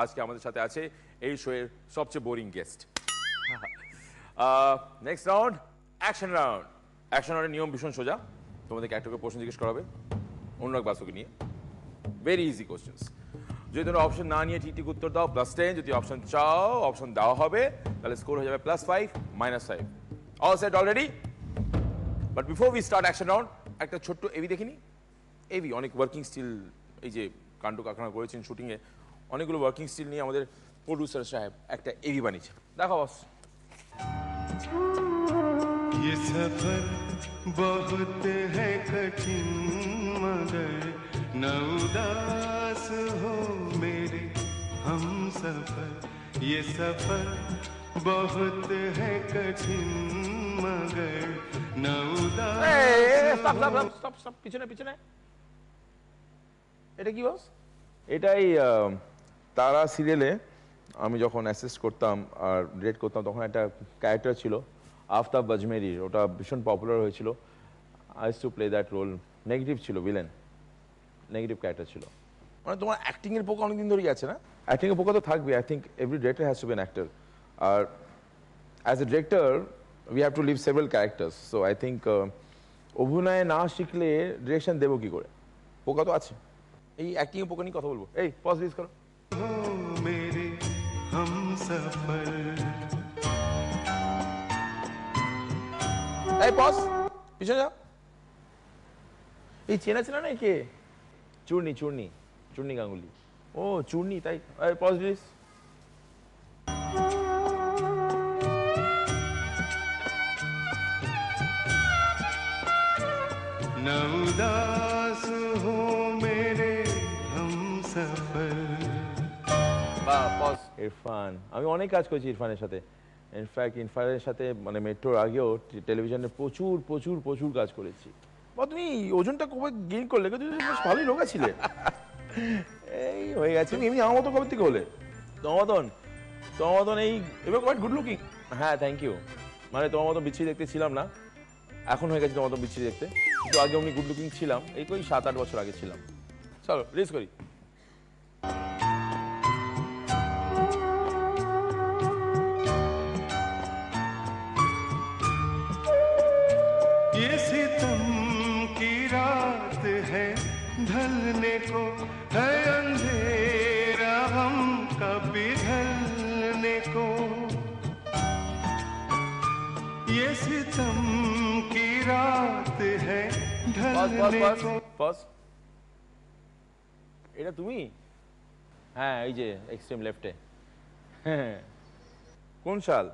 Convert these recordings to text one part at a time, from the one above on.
আজকে আমাদের সাথে আছে এই শোয়ের সবচেয়ে boring guest. Next round action round. Action রাউন্ডের নিয়ম ভীষণ সোজা। তোমাদেরকে একটা করে প্রশ্ন জিজ্ঞেস করা হবে অনুরাগ বাসুকে নিয়ে। Very easy questions. যদি তোমরা অপশন না নিয়ে ঠিক ঠিক উত্তর দাও +10, যদি অপশন চাও অপশন দেওয়া হবে, তাহলে স্কোর হয়ে যাবে +5 -5। All set already? But before we start action round, একটা ছোট্ট এভি দেখিনি। এভি অনেক ওয়ার্কিং স্টিল, এই যে কাণ্ড কারখানা করেছেন শুটিংয়ে, অনেকগুলো ওয়ার্কিং স্টিল নিয়ে আমাদের প্রডিউসার সাহেব একটা এভি বানিয়েছে। দেখো বস। ये सफर बहुत है कठिन मगर न उदास हो मेरे हम सफर, ये सफर बहुत है कठिन मगर न उदास। স্টপ পিছনে পিছনে। এটা কি বস? এটাই তারা সিরিয়ালে আমি যখন অ্যাসিস্ট করতাম আর ডিরেক্ট করতাম, তখন একটা ক্যারেক্টার ছিল আফতাব আজমেরির, ওটা ভীষণ পপুলার হয়েছিল। I use to play that role. Negative ছিল, ভিলেন, নেগেটিভ ক্যারেক্টার ছিল। মানে তোমার অ্যাক্টিং এর পোকা অনেকদিন ধরেই আছে না? অ্যাক্টিং এর পোকা তো থাকবে। I think every director has to be an actor, আর as a director we have to live several characters. So I think অভিনয় না শিখলে ডিরেকশন দেবো কি করে? পোকা তো আছে। এই অ্যাক্টিং এর পোকা নিয়ে কথা বলবো। এই পজ রিলিজ করো। मेरे हम सफर। এই পজ, পিছনে যাও। এই চেনা চেনা না কে? চূর্ণি চূর্ণি চূর্ণি গাঙ্গুলি। ও চূর্ণি, তাই? Pause release. न उदास हो मेरे हम सफर। পজ। ইরফান, আমি অনেক কাজ করেছি ইরফানের সাথে। ইনফ্যাক্ট ইরফানের সাথে মানে মেট্রোর আগেও টেলিভিশনে প্রচুর প্রচুর প্রচুর কাজ করেছি। বা তুমি ওজনটা কবে গেইন করলে? তুমি বেশ ভালোই রোগা ছিলে। এই হয়ে গেছে। তুমি এমনি আমার মতো কবে থেকে হলে? তোমার মতন এই এবার কোয়াইট গুড লুকিং। হ্যাঁ থ্যাংক ইউ। মানে তোমার মতো বিচ্ছিরি দেখতে ছিলাম না, এখন হয়ে গেছে তোমার মতো বিচ্ছিরি দেখতে। কিন্তু আগে অমনি গুড লুকিং ছিলাম, এই কই 7-8 বছর আগে ছিলাম। চলো রিলিজ করি। ये सितम की रात है ढलने को है अंधेरा हम कभी ढलने को। ये सितम की रात है ढलने को। পজ। এটা তুমি? হ্যাঁ এই যে এক্সট্রিম লেফটে। হ্যাঁ কোন সাল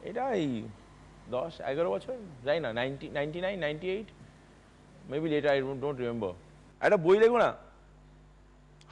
এটা? এই 10-11 বছর, যাই না, 99, 98 maybe later, I don't remember. একটা বই দেখো না,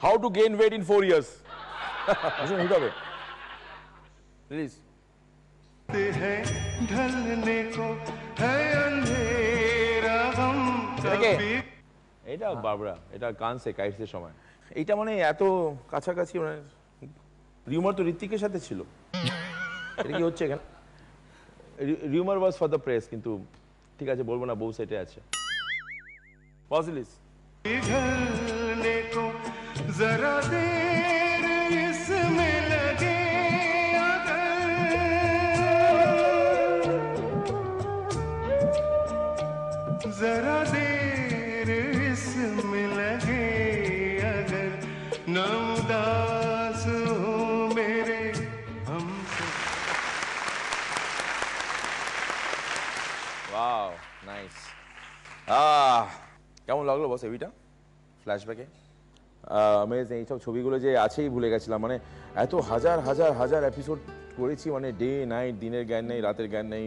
how to gain weight in 4 years। Hit হবে। প্লিজ। है ढलने को है अंधेरा हम कभी। এটা বাবরা, এটা কানসে কাইটসের সময়। এইটা মানে এত কাছাকাছি, মানে রিউমার তো ঋত্বিকের সাথে ছিল। এটা কি হচ্ছে এখানে? Rumour was for the press, কিন্তু ঠিক আছে বলবো না, বউ সেটে আছে। পজিলিস। ढलने को जरा देर इसमें लगे अगर, जरा देर इसमें लगे अगर न उदास हो मेरे हम। Wow nice. কেমন লাগলো বস এভিটা ফ্ল্যাশব্যাকে? আমেজিং। এইসব ছবিগুলো যে আছেই ভুলে গেছিলাম। মানে এত হাজার হাজার হাজার এপিসোড করেছি, মানে ডে নাইট, দিনের জ্ঞান নেই রাতের জ্ঞান নেই।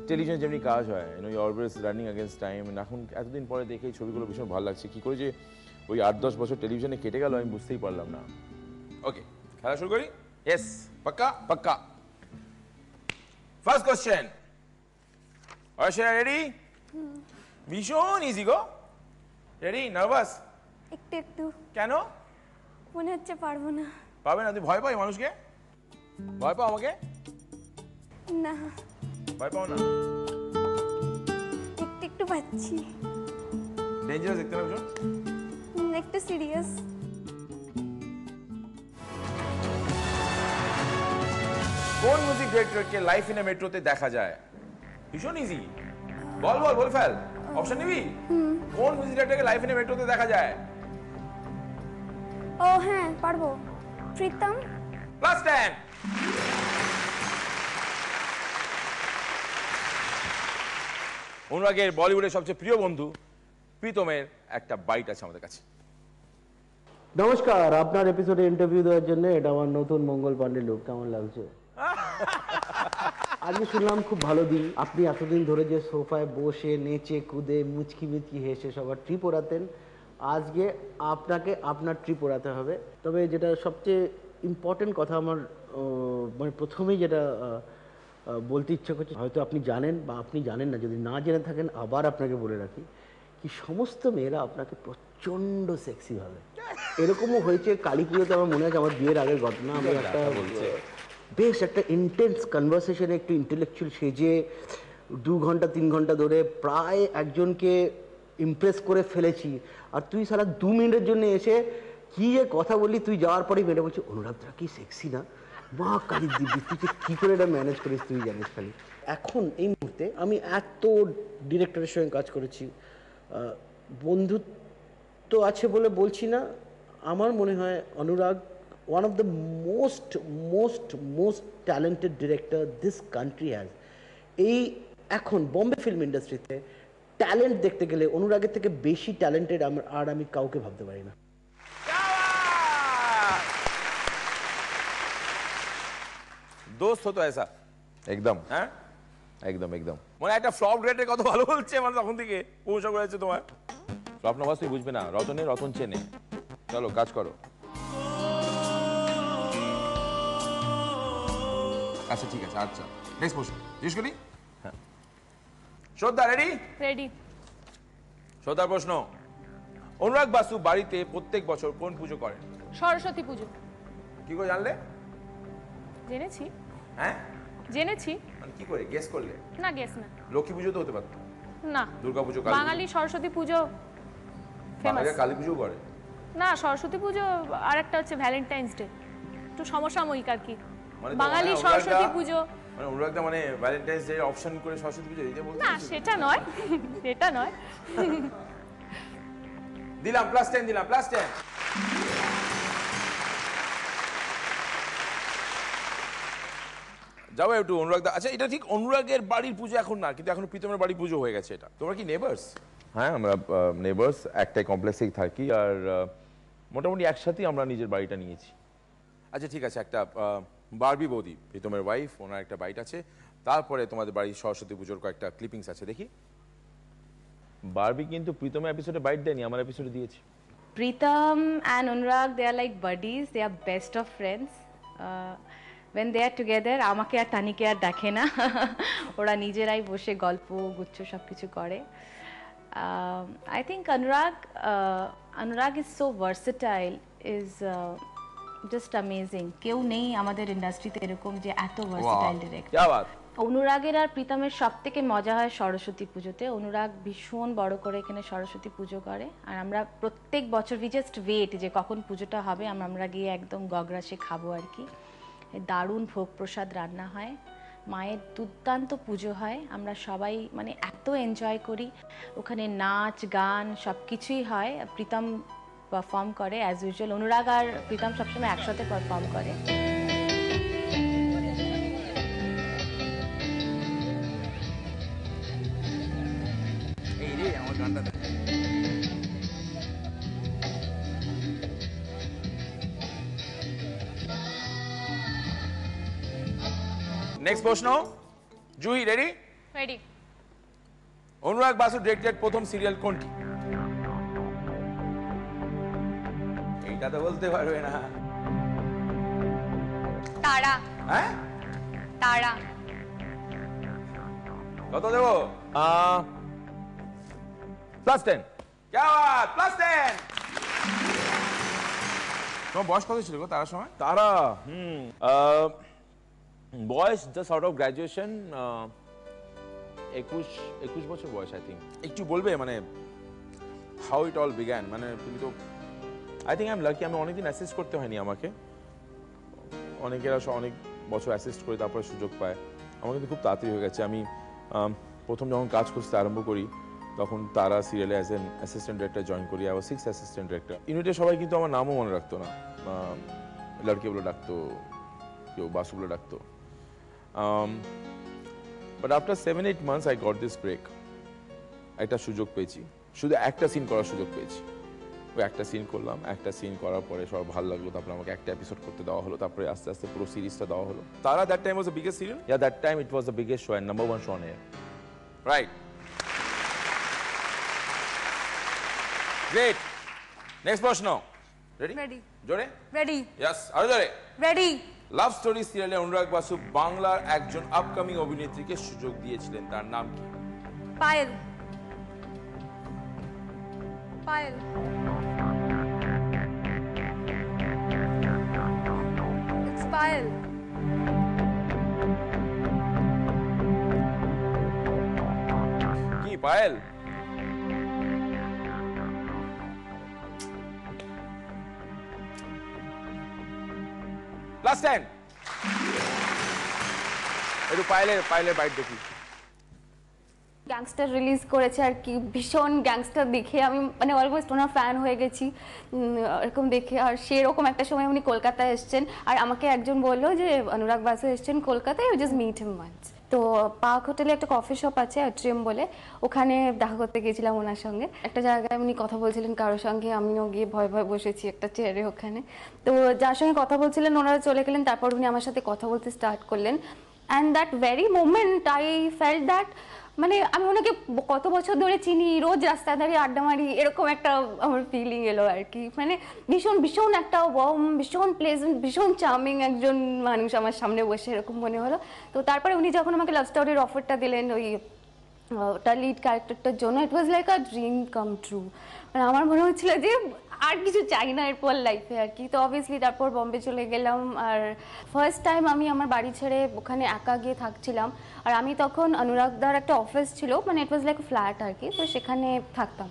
টেলিভিশনে যেমনি কাজ হয়, you always running against time. এখন এতদিন পরে দেখে এই ছবিগুলো ভীষণ ভালো লাগছে। কী করে যে ওই 8-10 বছর টেলিভিশনে কেটে গেল আমি বুঝতেই পারলাম না। ওকে, খেলা শুরু করি। ইয়েস, পাক্কা পাক্কা। First question. অর্ষা রেডি? ভীষণ ইজি গো। রেডি? নার্ভাস? একটু একটু। কেন? মনে হচ্ছে পারবো না। পাবে না? তুই ভয় পাই মানুষকে? ভয় পাও আমাকে? না, ভয় পাও না? একটু একটু পাচ্ছি। ডেঞ্জারাস দেখতে না ভীষণ? একটু সিরিয়াস। কোন মিউজিক ডিরেক্টরকে লাইফ ইন এ মেট্রোতে দেখা যায়? ভীষণ ইজি, বল বল বল ফেল। অপশন নিবি? কোন মিউজিক ডিরেক্টরকে লাইফ ইন এ মেট্রোতে দেখা যায়? ও হ্যাঁ পারবো, প্রীতম। +10। অনুরাগের বলিউডের সবচেয়ে প্রিয় বন্ধু প্রীতমের একটা বাইট আছে আমাদের কাছে। নমস্কার, আপনার এপিসোডে ইন্টারভিউ দেওয়ার জন্য এটা আমার নতুন মঙ্গল পান্ডে লুক। কেমন লাগছে? আজকে শুনলাম খুব ভালো দিন। আপনি এতদিন ধরে যে সোফায় বসে নেচে কুদে মুচকি মুচকি হেসে সবার ট্রিপ ওড়াতেন, আজকে আপনাকে আপনার ট্রিপ ওড়াতে হবে। তবে যেটা সবচেয়ে ইম্পর্টেন্ট কথা আমার মানে প্রথমেই যেটা বলতে ইচ্ছা করছে, হয়তো আপনি জানেন বা আপনি জানেন না, যদি না জেনে থাকেন আবার আপনাকে বলে রাখি কি সমস্ত মেয়েরা আপনাকে প্রচণ্ড সেক্সি ভাবে। এরকমও হয়েছে কালী পুজোতে, আমার মনে আছে আমার বিয়ের আগের ঘটনা। আমরা একটা বেশ একটা ইন্টেন্স কনভারসেশনে একটু ইন্টেলেকচুয়াল সেজে 2 ঘন্টা 3 ঘন্টা ধরে প্রায় একজনকে ইমপ্রেস করে ফেলেছি। আর তুই সারা 2 মিনিটের জন্য এসে কি যে কথা বললি, তুই যাওয়ার পরেই মেয়েটা বলছি অনুরাগটা কি সেক্সি না? মা কালী দিব্যি, তুই কী করে এটা ম্যানেজ করিস তুই জানিস খালি। এখন এই মুহূর্তে আমি এত ডিরেক্টরের সঙ্গে কাজ করেছি, বন্ধুত্ব আছে বলে বলছি না, আমার মনে হয় Anurag one of the most talented director this country has. এই এখন বম্বে ফিল্ম ইন্ডাস্ট্রিতে ট্যালেন্ট দেখতে গেলে অনুরাগের থেকে বেশি ট্যালেন্টেড আর আমি কাউকে ভাবতে পারি না। দোস্ত হতো এসা একদম, হ্যাঁ একদম একদম। মানে একটা ফ্লপ রেটের কত ভালো বলছে, মানে তখন থেকে প্রশংসা করেছে তোমার। ফ্লপ নবাস তুই বুঝবে না, রতনে রতন চেনে। চলো কাজ করো। আচ্ছা ঠিক আছে, আচ্ছা নেক্সট প্রশ্ন জিজ্ঞেস করি। হ্যাঁ শ্রদ্ধা রেডি? রেডি। শ্রদ্ধার প্রশ্ন, অনুরাগ বাসু বাড়িতে প্রত্যেক বছর কোন পুজো করেন? সরস্বতী পুজো। কি করে জানলে? জেনেছি। হ্যাঁ জেনেছি। মানে কি করে গেস করলে? না গেস না। লক্ষ্মী পুজো তো হতে পারত। না। দুর্গা পুজো, কালী বাঙালি সরস্বতী পুজো ফেমাস। বাঙালিরা কালী পুজো করে না, সরস্বতী পুজো আর একটা হচ্ছে ভ্যালেন্টাইন্স ডে, একটু সমসাময়িক আর কি। মানে বাঙালি সরস্বতী পুজো মানে অনুরাগটা মানে ভ্যালেন্টাইন্স ডে অপশন করে সরস্বতী পুজো দিতে বলতে না, সেটা নয় সেটা নয়। দিলাম +10, দিলাম +10। যাও একটু অনুরাগ দা। আচ্ছা এটা ঠিক অনুরাগের বাড়ির পুজো এখন না, কিন্তু এখন প্রীতমের বাড়ির পুজো হয়ে গেছে। এটা তোমরা কি নেবার্স? হ্যাঁ আমরা নেবার্স, একটাই কমপ্লেক্সেই থাকি আর মোটামুটি একসাথেই আমরা নিজের বাড়িটা নিয়েছি। আচ্ছা ঠিক আছে, একটা বারবি বৌদি প্রীতমের ওয়াইফ, ওনার একটা বাইট আছে, তারপরে তোমাদের বাড়ির সরস্বতী পুজোর কয়েকটা ক্লিপিংস আছে, দেখি। বারবি কিন্তু প্রীতমের এপিসোডে বাইট দেয়নি, আমার এপিসোডে দিয়েছি। Pritam and Anurag, they are like buddies. They are best of friends. When they are together, আমাকে আর তানিকে আর দেখে না, ওরা নিজেরাই বসে গল্প গুচ্ছ সব কিছু করে। I think Anurag is so versatile, is just amazing. কেউ নেই আমাদের ইন্ডাস্ট্রিতে এরকম যে এত versatile ডিরেক্টর। क्या बात। অনুরাগের আর প্রীতমের সব থেকে মজা হয় সরস্বতী পুজোতে। অনুরাগ ভীষণ বড় করে এখানে সরস্বতী পুজো করে, আর আমরা প্রত্যেক বছর উই জাস্ট ওয়েট যে কখন পুজোটা হবে, আমরা গিয়ে একদম গগরাসে খাবো আর কি। দারুণ ভোগ প্রসাদ রান্না হয়, মায়ের দুর্দান্ত পুজো হয়, আমরা সবাই মানে এত এনজয় করি। ওখানে নাচ গান সব কিছুই হয়। প্রীতম পারফর্ম করে অ্যাজ ইউজুয়াল। অনুরাগ আর প্রীতম সবসময় একসাথে পারফর্ম করে। নেক্সট প্রশ্ন, জুহি রেডি? রেডি। অনুরাগ বাসু ডিরেক্টেড প্রথম সিরিয়াল কোনটি? এইটা তো বলতে পারবে না। তারা। হ্যাঁ তারা। কত দেবো? +10। क्या बात, +10। তোমার বয়স কত ছিল গো তারার সময়? তারা বয়স জাস্ট আউট অফ গ্র্যাজুয়েশন, 21 বছর বয়স আই থিঙ্ক। একটু বলবে মানে হাউ ইট অল বিগ্যান? মানে তুমি তো I think I M lucky, আমি অনেকদিন অ্যাসেস করতে হয়নি আমাকে। অনেকেরা অনেক বছর অ্যাসিস্ট করে তারপরে সুযোগ পায়। আমার কিন্তু খুব তাড়াতাড়ি হয়ে গেছে। আমি প্রথম যখন কাজ করতে আরম্ভ করি তখন তারা সিরিয়ালে as an assistant director join করি। আবার 6 অ্যাসিস্ট্যান্ট ডিরেক্টর। ইউনিটে সবাই কিন্তু আমার নামও মনে রাখতো না, লড়কে বলে ডাকতো, কেউ বাসু বলে ডাকতো। But after 7-8 months I got this break. একটা সুযোগ পেয়েছি, শুধু একটা সিন করার সুযোগ পেয়েছি। ওই একটা সিন করলাম, একটা সিন করার পরে সব ভালো লাগলো, তারপরে আমাকে একটা এপিসোড করতে দেওয়া হলো, তারপরে আস্তে আস্তে পুরো সিরিজটা দেওয়া হলো। তারা that time was the biggest serial, yeah that time it was the biggest show and number 1 show on air, right? Great. Next প্রশ্ন। রেডি? রেডি। জোরে? রেডি। ইয়েস, আরো জোরে। রেডি। লাভ স্টোরি সিরিয়ালে অনুরাগ বাসু বাংলার একজন আপকামিং অভিনেত্রীকে সুযোগ দিয়েছিলেন, তার নাম কি? পায়েল। পায়েল। It's পায়েল। কি পায়েল? লাস্ট টাইম একটু পায়েলের বাইট দেখি। গ্যাংস্টার রিলিজ করেছে আর কি, ভীষণ গ্যাংস্টার দেখে আমি মানে অলমোস্ট ওনার ফ্যান হয়ে গেছি এরকম দেখে। আর সেরকম একটা সময় উনি কলকাতায় এসছেন আর আমাকে একজন বললো যে অনুরাগ বাসু এসছেন কলকাতায়, জাস্ট মিট হিম ওয়ান্স। তো পার্ক হোটেলে একটা কফি শপ আছে অ্যাট্রিয়াম বলে, ওখানে দেখা করতে গেছিলাম ওনার সঙ্গে। একটা জায়গায় উনি কথা বলছিলেন কারোর সঙ্গে, আমিও গিয়ে ভয় ভয় বসেছি একটা চেয়ারে ওখানে। তো যার সঙ্গে কথা বলছিলেন ওনারা চলে গেলেন, তারপর উনি আমার সাথে কথা বলতে স্টার্ট করলেন। And that very moment I felt that মানে আমি ওনাকে কত বছর ধরে চিনি, রোজ রাস্তায় দাঁড়িয়ে আড্ডা মারি, এরকম একটা আমার ফিলিং এলো আর কি। মানে ভীষণ ভীষণ একটা ওয়ার্ম, ভীষণ প্লেজেন্ট, ভীষণ চার্মিং একজন মানুষ আমার সামনে বসে, এরকম মনে হলো। তো তারপরে উনি যখন আমাকে লাভ স্টোরির অফারটা দিলেন ওই ওটা লিড ক্যারেক্টারটার জন্য, it was like a dream come true. মানে আমার মনে হচ্ছিল যে আর কিছু চাই না এরপর লাইফে আর কি। তো অবভিয়াসলি তারপর বম্বে চলে গেলাম। আর ফার্স্ট টাইম আমি আমার বাড়ি ছেড়ে ওখানে একা গিয়ে থাকছিলাম। আর আমি তখন অনুরাগদার একটা অফিস ছিল, মানে ইট ওয়াজ লাইক ফ্ল্যাট আর কি, তো সেখানে থাকতাম।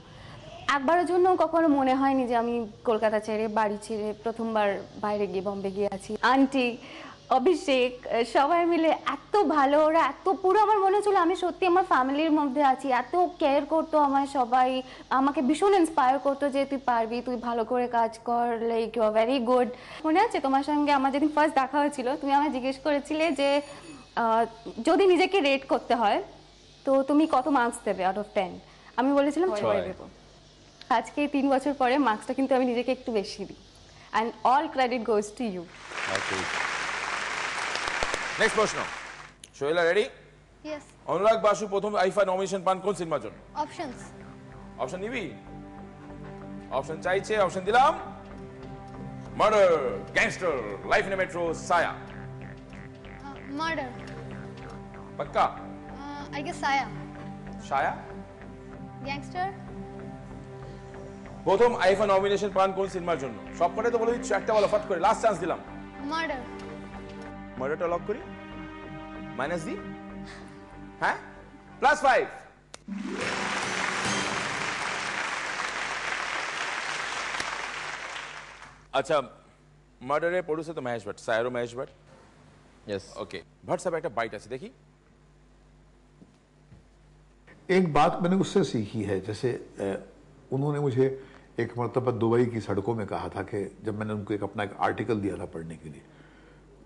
একবারের জন্য কখনো মনে হয়নি যে আমি কলকাতা ছেড়ে বাড়ি ছেড়ে প্রথমবার বাইরে গিয়ে বম্বে গিয়ে আছি। আন্টি, অভিষেক, সবাই মিলে এত ভালো, ওরা এত পুরো, আমার মনে হচ্ছিল আমি সত্যি আমার ফ্যামিলির মধ্যে আছি। এত কেয়ার করতো আমায় সবাই, আমাকে ভীষণ ইন্সপায়ার করতো যে তুই পারবি, তুই ভালো করে কাজ কর, like you are very good. মনে আছে তোমার সঙ্গে আমার যেদিন ফার্স্ট দেখা হয়েছিল, তুমি আমায় জিজ্ঞেস করেছিলে যে যদি নিজেকে রেট করতে হয় তো তুমি কত মার্কস দেবে আউট অফ 10? আমি বলেছিলাম 6 দেবো। আজকে 3 বছর পরে মার্কসটা কিন্তু আমি নিজেকে একটু বেশি দিই। And all credit goes to you. Next প্রশ্ন। সোহেলা রেডি? ইয়েস। অনুরাগ বাসু প্রথম আইফা নমিনেশন পান কোন সিনেমার জন্য? অপশনস। অপশন নিবি? অপশন চাইছে, অপশন দিলাম। Murder, Gangster, Life in Metro, Saaya. Murder. পাক্কা? I guess Saaya. Saaya? Gangster. প্রথম আইফা নমিনেশন পান কোন সিনেমার জন্য? সবকটাই তো বলে দিচ্ছ, একটা বলো ফট করে, লাস্ট চান্স দিলাম। মার্ডার। মার্ডারটা লক করি, মাইনাস দি, হ্যাঁ, +5। আচ্ছা, মার্ডারের প্রডিউসার তো মহেশ ভাট, সায়ারও মহেশ ভাট। यस। ওকে, ভাট সাহেব একটা বাইট আছে দেখি। एक बात मैंने उससे सीखी है, जैसे उन्होंने मुझे एक मरतबा दुबई की सड़कों में कहा था कि जब मैंने उनको अपना एक आर्टिकल दिया था पढ़ने के लिए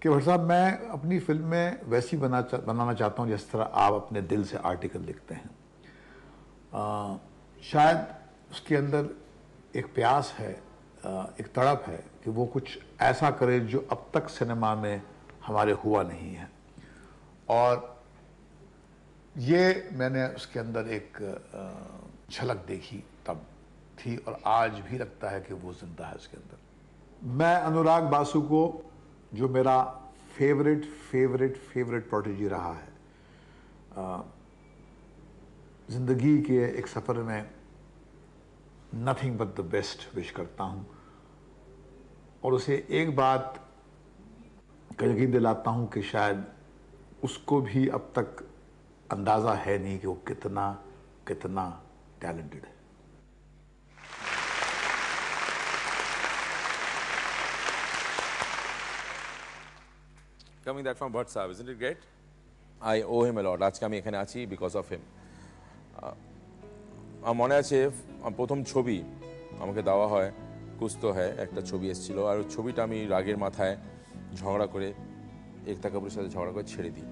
कि भट्ट साहब मैं अपनी फिल्म में वैसी बनाना चाहता हूँ जिस तरह आप अपने दिल से आर्टिकल लिखते हैं। शायद उसके अंदर एक प्यास है, एक तड़प है कि वो कुछ ऐसा करे जो अब तक सिनेमा में हमारे हुआ नहीं है। और ये मैंने उसके अंदर एक झलक देखी तब थी और आज भी लगता है कि वो जिंदा है उसके अंदर। मैं अनुराग बासु को, जो मेरा फेवरेट प्रोटेजी रहा है, जिंदगी के एक सफर में nothing but the best wish करता हूँ और उसे एक बात का यकीन दिलाता हूँ कि शायद उसको भी अब तक अंदाजा है नहीं कि वो कितना टैलेंटेड है। coming that from Bhatt Saab, isn't it great? I owe him a lot. আজকে আমি এখানে আছি because of him. আমার মনে আছে প্রথম ছবি আমাকে দেওয়া হয় কুস্তো হ্যায় একটা ছবি এসেছিল আর ছবিটা আমি রাগের মাথায় ঝগড়া করে একতা কাপুরের সাথে ঝগড়া করে ছেড়ে দিই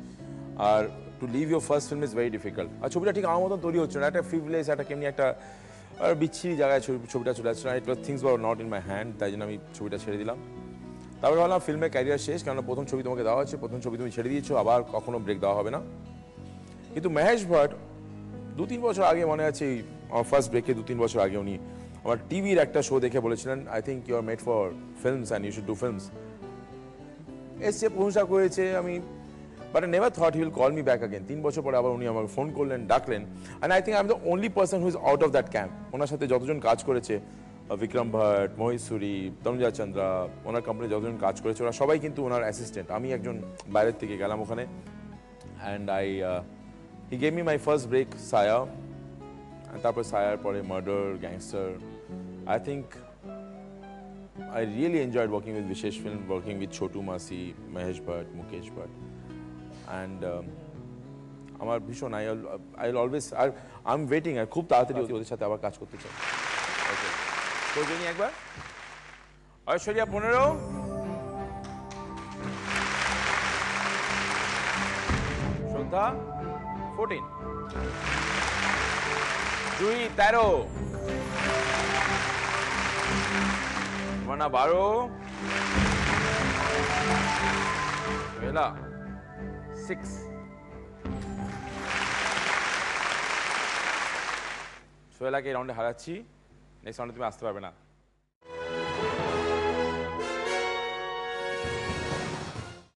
আর to live your first film is very difficult আর ছবিটা ঠিক আমার মতন তৈরি হচ্ছে না একটা ফ্রিভলেস একটা কেমনি একটা আর বিচ্ছিরি জায়গায় ছবিটা চলে আসছে না it was things were not in my hand তাই জন্য আমি ছবিটা ছেড়ে দিলাম তারপরে ভাবলাম ফিল্মের ক্যারিয়ার শেষ কারণ প্রথম ছবি তোমাকে দেওয়া হচ্ছে প্রথম ছবি তুমি ছেড়ে দিয়েছো আবার কখনো ব্রেক দেওয়া হবে না কিন্তু মহেশ ভাট 2-3 বছর আগে মনে আছে আমার ফার্স্ট ব্রেকে 2-3 বছর আগে উনি আমার টিভির একটা শো দেখে বলেছিলেন I think you are made for films and you should do films এসে প্রশংসা করেছে আমি but I never thought he will call me back again 3 বছর পরে আবার উনি আমাকে ফোন করলেন ডাকলেন and I think I am the only person who is out of that camp ওনার সাথে যতজন কাজ করেছে বিক্রম ভট্ট মোহিত সুরি তনুজা চন্দ্রা ওনার কোম্পানি যতজন কাজ করেছে ওরা সবাই কিন্তু ওনার অ্যাসিস্ট্যান্ট আমি একজন বাইরের থেকে গেলাম ওখানে and he gave me my first break Saaya তারপর সায়ার পরে Murder Gangster I think I really enjoyed working with Vishesh Film, working with Chotu Masi, Mahesh Bhatt, Mukesh Bhatt, and আমার ভীষণ I'll always I'm waiting আর খুব তাড়াতাড়ি ওদের সাথে আবার কাজ করতে চাই ওকে তো জানি একবার ঐশ্বরিয়া 15 শ্রদ্ধা 14 জুই 13 Mana 12 Vela 6 সোহেলাকে এই রাউন্ডে হারাচ্ছি নেক্সট রাউন্ডে তুমি আসতে পারবে না